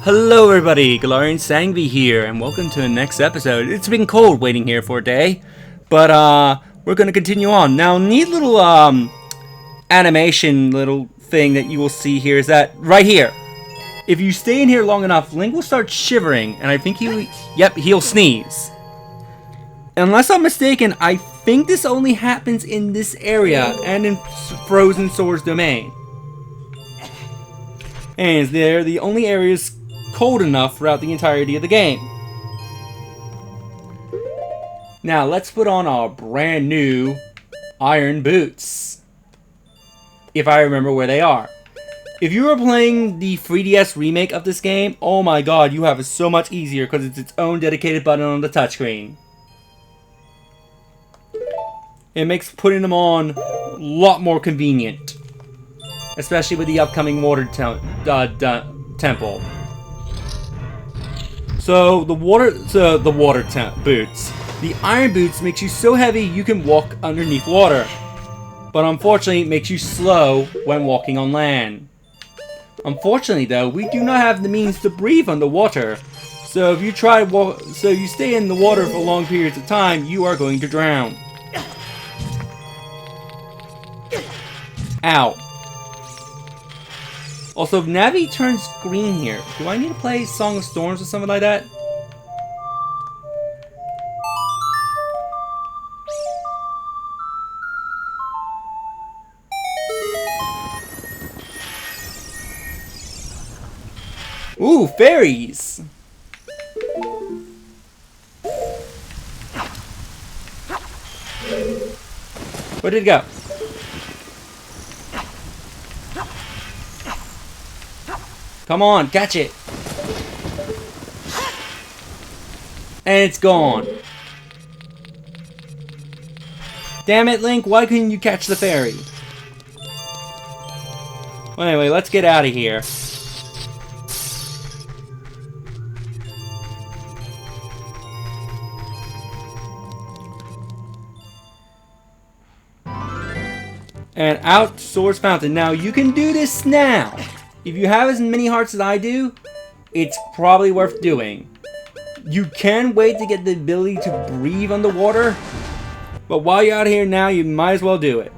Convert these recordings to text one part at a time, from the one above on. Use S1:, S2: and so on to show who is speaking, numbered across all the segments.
S1: Hello everybody, Galarian Sangvi here, and welcome to the next episode. It's been cold waiting here for a day, but we're gonna continue on. Now, neat little animation little thing that you will see here is that right here. If you stay in here long enough, Link will start shivering, and I think he'll sneeze. Unless I'm mistaken, I think this only happens in this area and in Frozen Swords domain. And they're the only areas cold enough throughout the entirety of the game. Now let's put on our brand new iron boots. If I remember where they are. If you are playing the 3DS remake of this game, oh my god, you have it so much easier because it's its own dedicated button on the touchscreen. It makes putting them on a lot more convenient. Especially with the upcoming water temple. So the water boots. The iron boots makes you so heavy you can walk underneath water. But unfortunately it makes you slow when walking on land. Unfortunately though, we do not have the means to breathe underwater. So if you you stay in the water for long periods of time, you are going to drown. Ow. Also, if Navi turns green here, do I need to play Song of Storms or something like that? Ooh, fairies! Where did it go? Come on, catch it! And it's gone. Damn it, Link, why couldn't you catch the fairy? Well, anyway, let's get out of here. And out Swords Fountain. Now, you can do this now. If you have as many hearts as I do, it's probably worth doing. You can wait to get the ability to breathe underwater, but while you're out here now, you might as well do it.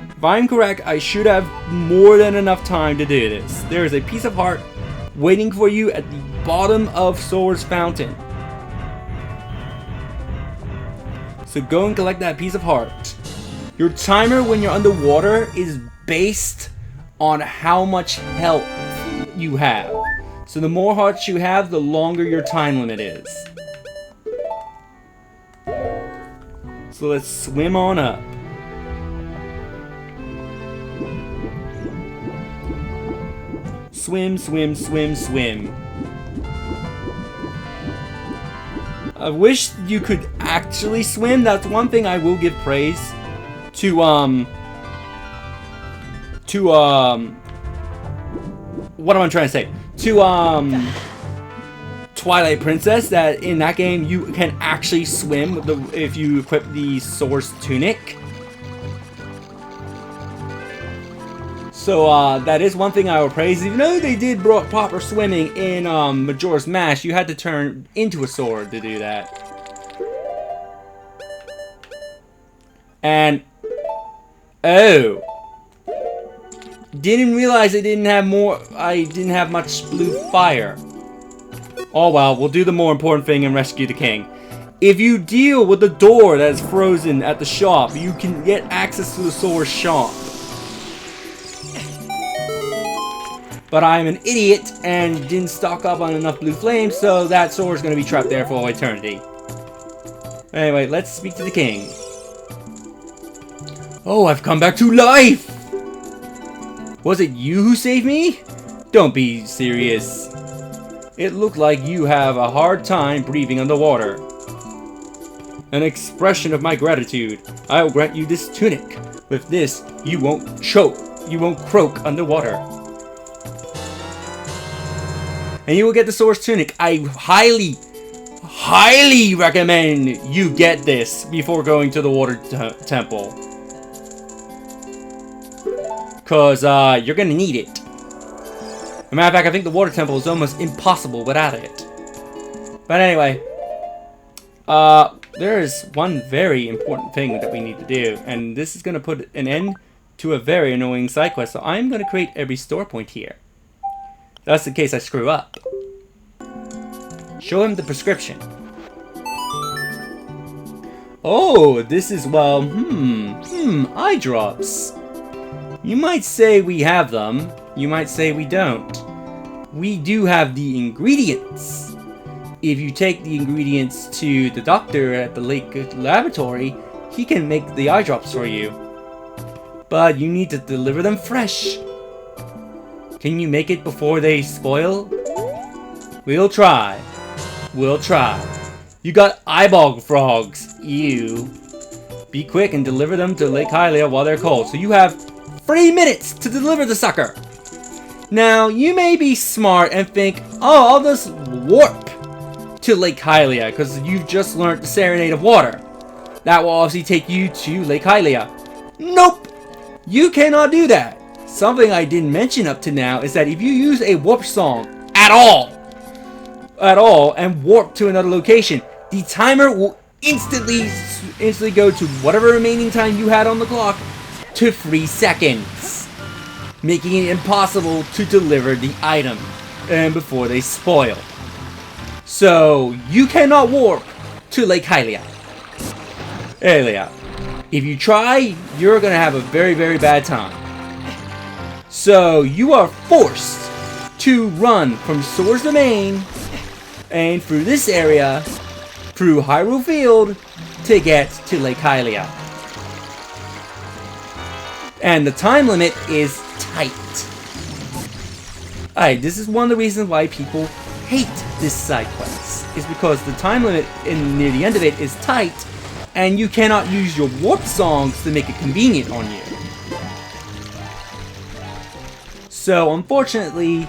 S1: If I'm correct, I should have more than enough time to do this. There is a piece of heart waiting for you at the bottom of Swords Fountain. So go and collect that piece of heart. Your timer when you're underwater is based on how much health you have. So the more hearts you have, the longer your time limit is. So let's swim on up. Swim, swim, swim, swim. I wish you could actually swim. That's one thing I will give praise to what am I trying to say? To Twilight Princess, that in that game you can actually swim with if you equip the Source Tunic. So that is one thing I will praise. Even though they did proper swimming in Majora's Mask, you had to turn into a sword to do that. And oh, didn't realize I didn't have much blue fire. Oh well, we'll do the more important thing and rescue the king. If you deal with the door that is frozen at the shop, you can get access to the sword shop. But I'm an idiot and didn't stock up on enough blue flames, so that sword is going to be trapped there for all eternity. Anyway, let's speak to the king. Oh, I've come back to life! Was it you who saved me? Don't be serious. It looked like you have a hard time breathing underwater. An expression of my gratitude. I will grant you this tunic. With this, you won't croak underwater. And you will get the Source Tunic. I highly recommend you get this before going to the water temple. Because you're going to need it. As a matter of fact, I think the water temple is almost impossible without it. But anyway, there is one very important thing that we need to do, and this is going to put an end to a very annoying side quest. So I'm going to create a restore point here. That's in case I screw up. Show him the prescription. Oh, this is, well, eye drops. You might say we have them. You might say we don't. We do have the ingredients. If you take the ingredients to the doctor at the lake laboratory, he can make the eye drops for you. But you need to deliver them fresh. Can you make it before they spoil? We'll try. We'll try. You got eyeball frogs. Ew. Be quick and deliver them to Lake Hylia while they're cold. So you have 3 minutes to deliver the sucker. Now, you may be smart and think, oh, I'll just warp to Lake Hylia because you've just learned the Serenade of Water. That will obviously take you to Lake Hylia. Nope! You cannot do that. Something I didn't mention up to now is that if you use a warp song at all, and warp to another location, the timer will instantly go to whatever remaining time you had on the clock to 3 seconds, making it impossible to deliver the item before they spoil. So you cannot warp to Lake Hylia. If you try, you're gonna have a very, very bad time. So you are forced to run from Sora's Domain and through this area, through Hyrule Field, to get to Lake Hylia. And the time limit is tight. Alright, this is one of the reasons why people hate this side quest, is because the time limit near the end of it is tight, and you cannot use your warp songs to make it convenient on you. So, unfortunately,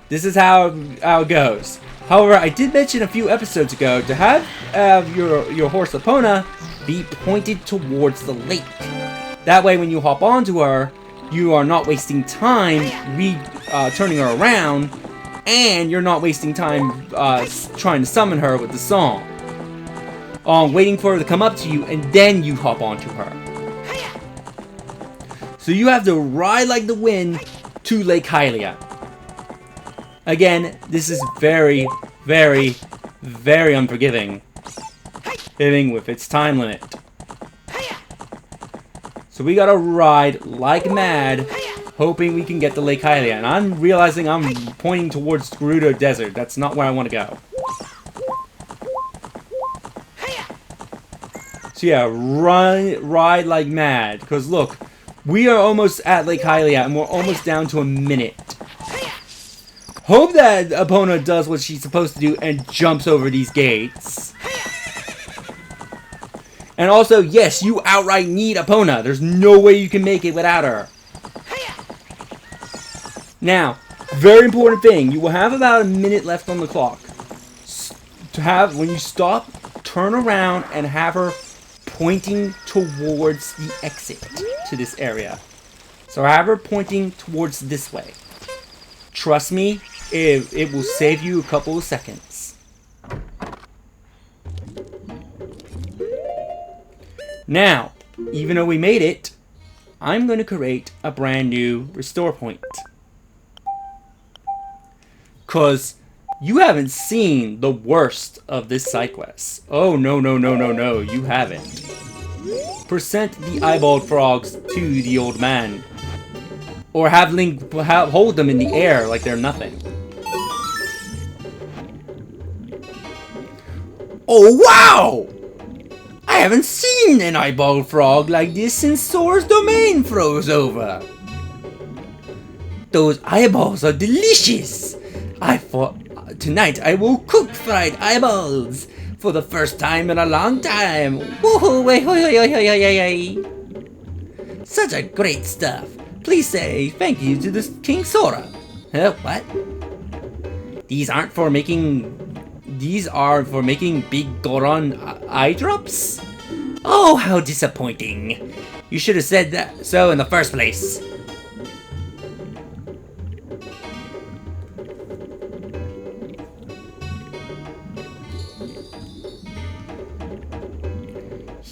S1: this is how it goes. However, I did mention a few episodes ago to have your horse Epona be pointed towards the lake. That way, when you hop onto her, you are not wasting time turning her around, and you're not wasting time trying to summon her with the song. Waiting for her to come up to you, and then you hop onto her. So you have to ride like the wind to Lake Hylia. Again, this is very, very, very unforgiving, with its time limit. So we gotta ride like mad, hoping we can get to Lake Hylia. And I'm realizing I'm pointing towards Gerudo Desert. That's not where I want to go. So yeah, ride like mad. Because look, we are almost at Lake Hylia, and we're almost down to a minute. Hope that Epona does what she's supposed to do and jumps over these gates. And also, yes, you outright need Epona. There's no way you can make it without her. Now, very important thing. You will have about a minute left on the clock. When you stop, turn around and have her pointing towards the exit to this area. So have her pointing towards this way. Trust me, it will save you a couple of seconds. Now, even though we made it, I'm going to create a brand new restore point. Because you haven't seen the worst of this side quest. Oh, no, you haven't. Present the eyeballed frogs to the old man. Or have Link hold them in the air like they're nothing. Oh, wow! I haven't seen an eyeball frog like this since Sora's Domain froze over. Those eyeballs are delicious. Tonight I will cook fried eyeballs for the first time in a long time. Such a great stuff. Please say thank you to this King Sora. What? These are for making big Goron eye drops? Oh, how disappointing. You should have said that so in the first place.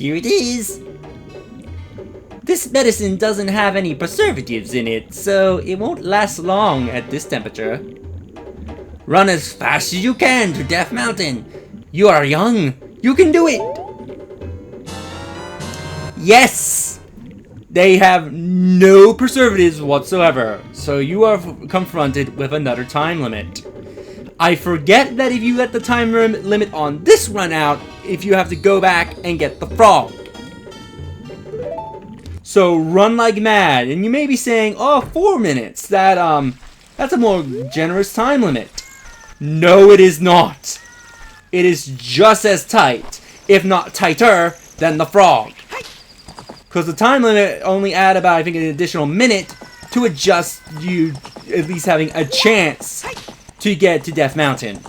S2: Here it is. This medicine doesn't have any preservatives in it, so it won't last long at this temperature. Run as fast as you can to Death Mountain. You are young. You can do it. Yes! They have no preservatives whatsoever, so you are confronted with another time limit. I forget that if you let the time limit on this run out, if you have to go back and get the frog. So run like mad, and you may be saying, oh, 4 minutes, that's a more generous time limit. No, it is not. It is just as tight, if not tighter, than the frog. Because the time limit only add about, I think, an additional minute to adjust you at least having a chance to get to Death Mountain.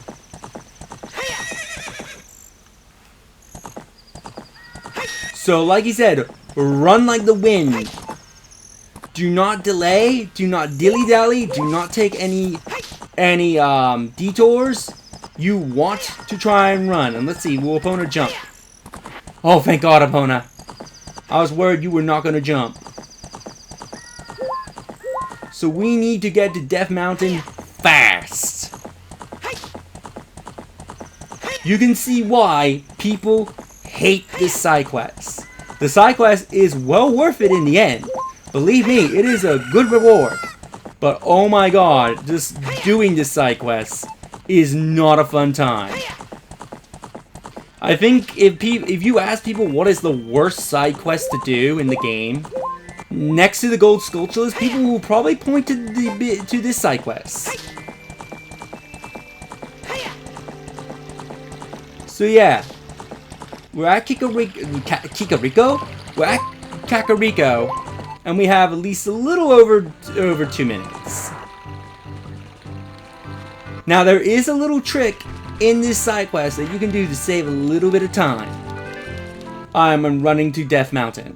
S2: So, like he said, run like the wind. Do not delay. Do not dilly-dally. Do not take any detours. You want to try and run. And let's see, will Epona jump? Oh, thank God, Epona. I was worried you were not going to jump. So we need to get to Death Mountain fast. You can see why people hate this side quest. The side quest is well worth it in the end. Believe me, it is a good reward. But oh my God, just doing this side quest is not a fun time. I think if you ask people what is the worst side quest to do in the game, next to the gold sculptures, people will probably point to this side quest. So yeah, we're at Kakariko. We're at Kakariko, and we have at least a little over 2 minutes. Now there is a little trick in this side quest that you can do to save a little bit of time. I'm running to Death Mountain,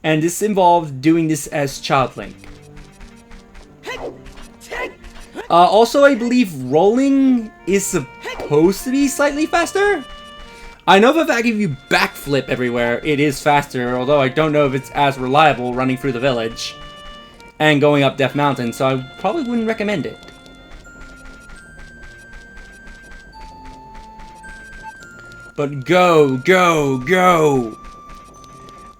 S2: and this involves doing this as Child Link. Also, I believe rolling is supposed to be slightly faster. I know for a fact if you backflip everywhere, it is faster, although I don't know if it's as reliable running through the village and going up Death Mountain, so I probably wouldn't recommend it. But go, go, go!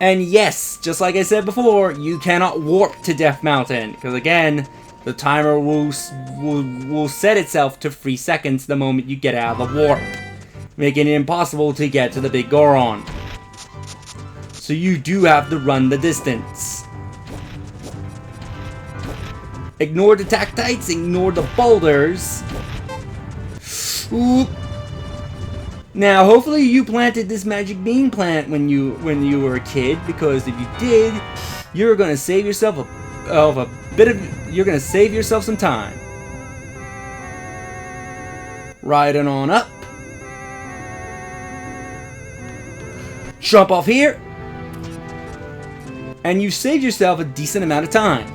S2: And yes, just like I said before, you cannot warp to Death Mountain, because again, the timer will set itself to 3 seconds the moment you get out of the warp, making it impossible to get to the big Goron. So you do have to run the distance. Ignore the tactites, ignore the boulders. Oop. Now, hopefully you planted this magic bean plant when you were a kid, because if you did, you're gonna save yourself you're gonna save yourself some time. Riding on up. Jump off here. And you saved yourself a decent amount of time.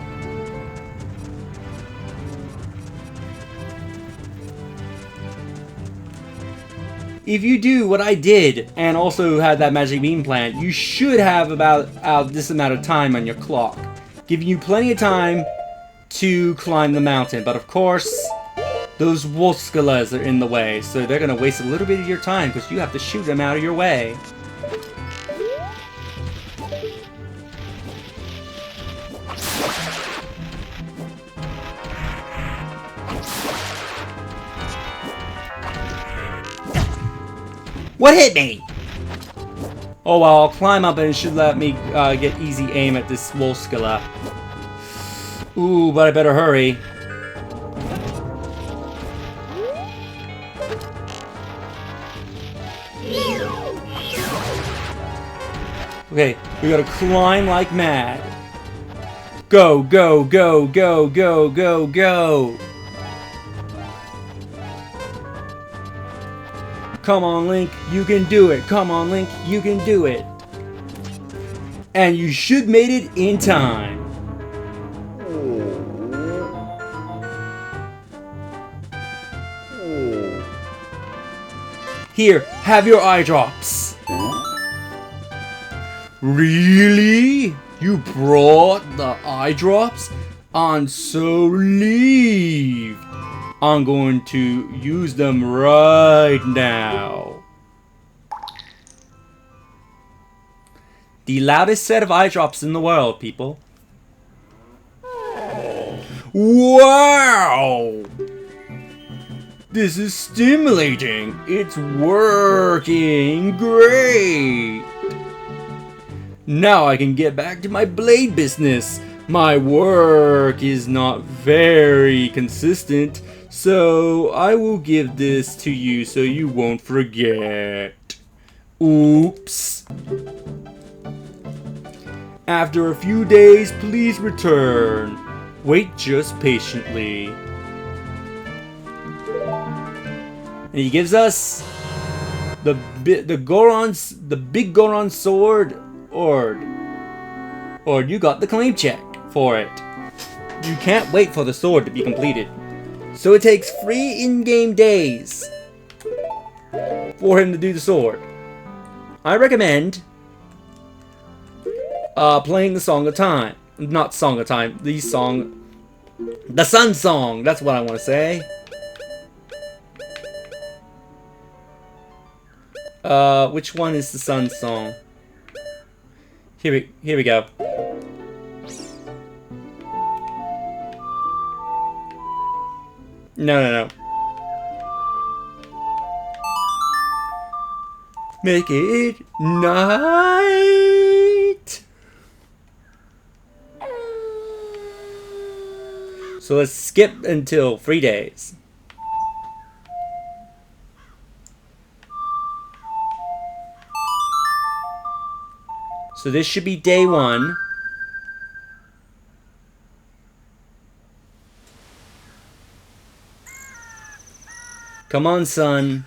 S2: If you do what I did, and also had that magic bean plant, you should have about this amount of time on your clock, giving you plenty of time to climb the mountain. But of course, those Wolfskulas are in the way, so they're going to waste a little bit of your time, because you have to shoot them out of your way. What hit me? Oh well, I'll climb up and it should let me get easy aim at this Wolfskula. Ooh, but I better hurry. Okay, we gotta climb like mad. Go, go, go, go, go, go, go! Come on, Link, you can do it. Come on, Link, you can do it. And you should made it in time. Here, have your eye drops.
S1: Really? You brought the eye drops? I'm so relieved. I'm going to use them right now. The loudest set of eye drops in the world, people. Wow! This is stimulating. It's working great. Now I can get back to my blade business. My work is not very consistent, so I will give this to you so you won't forget. Oops. After a few days, please return. Wait just patiently. And he gives us the big Goron sword, or you got the claim check for it. You can't wait for the sword to be completed. So it takes 3 in-game days for him to do the sword. I recommend playing the Song of Time. Not Song of Time, the Sun Song, that's what I want to say. Which one is the Sun Song? Here we go. No. Make it night. So let's skip until 3 days. So this should be day 1. Come on, son.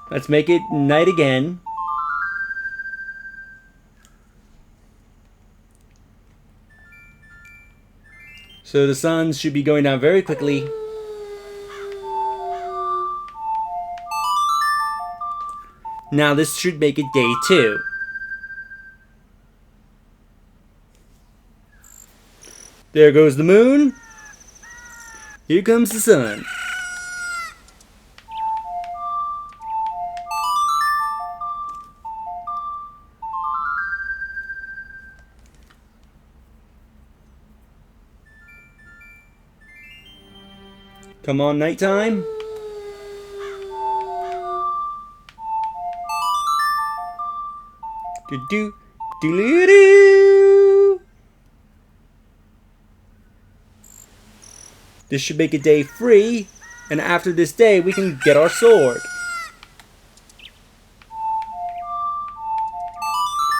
S1: Let's make it night again. So the sun should be going down very quickly. Now this should make it day 2. There goes the moon. Here comes the sun. Come on, nighttime. Do do do. This should make it day 3, and after this day we can get our sword.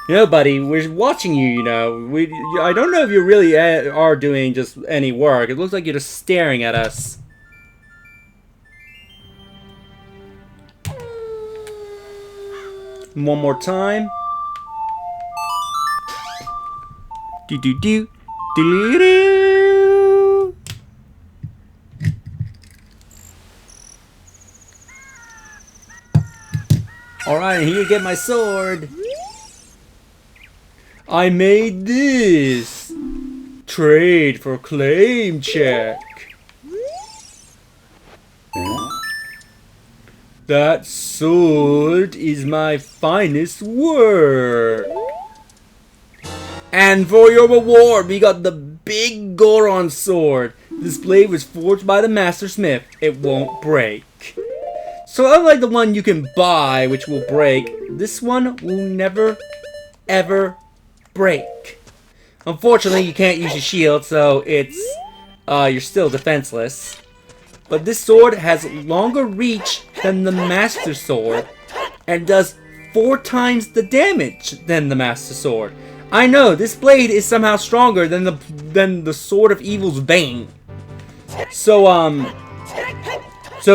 S1: You know, buddy, we're watching you, you know. I don't know if you really are doing just any work. It looks like you're just staring at us. One more time. Do do do do do. Alright, here you get my sword. I made this. Trade for claim check. That sword is my finest work. And for your reward, we got the big Goron sword. This blade was forged by the master smith. It won't break. So unlike the one you can buy, which will break, this one will never, ever break. Unfortunately, you can't use your shield, so it's you're still defenseless. But this sword has longer reach than the master sword, and does 4 times the damage than the master sword. I know, this blade is somehow stronger than the Sword of Evil's Bane. So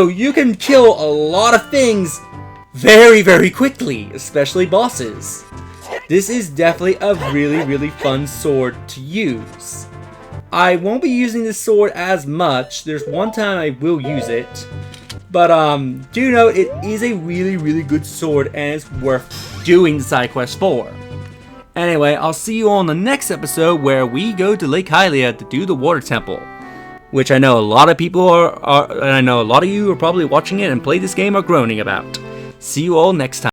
S1: you can kill a lot of things very, very quickly, especially bosses. This is definitely a really, really fun sword to use. I won't be using this sword as much. There's one time I will use it, But do know it is a really, really good sword, and it's worth doing the side quest for. Anyway, I'll see you all in the next episode where we go to Lake Hylia to do the water temple. Which I know a lot of people and I know a lot of you are probably watching it and play this game are groaning about. See you all next time.